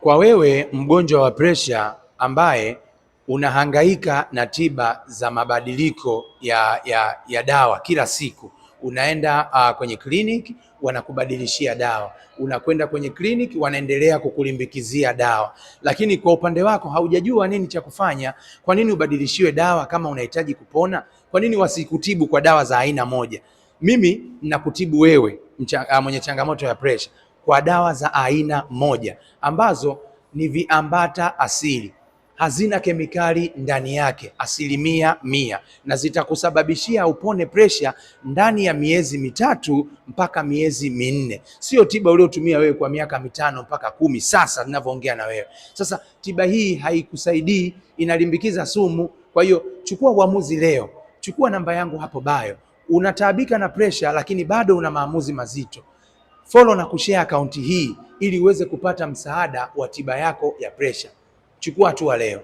Kwa wewe mgonjwa wa presha ambaye unahangaika na tiba za mabadiliko ya dawa kila siku, unaenda kwenye kliniki wanakubadilishia dawa, unakwenda kwenye kliniki wanaendelea kukulimbikizia dawa, lakini kwa upande wako haujajua nini cha kufanya. Kwa nini ubadilishiwe dawa kama unahitaji kupona? Kwa nini wasikutibu kwa dawa za aina moja? Mimi nakutibu wewe mwenye changamoto ya presha kwa dawa za aina moja ambazo ni viambata asili, hazina kemikali ndani yake 100%, na zitakusababishia upone presha ndani ya miezi 3 mpaka miezi 4. Sio tiba uliotumia wewe kwa miaka 5 mpaka 10 sasa ninavyoongea na wewe. Sasa tiba hii haikusaidii, inalimbikiza sumu. Kwa hiyo chukua uamuzi leo, chukua namba yangu hapo bio. Unataabika na presha lakini bado una maamuzi mazito, follow na kushare akaunti hii ili uweze kupata msaada wa tiba yako ya presha. Chukua hatua leo.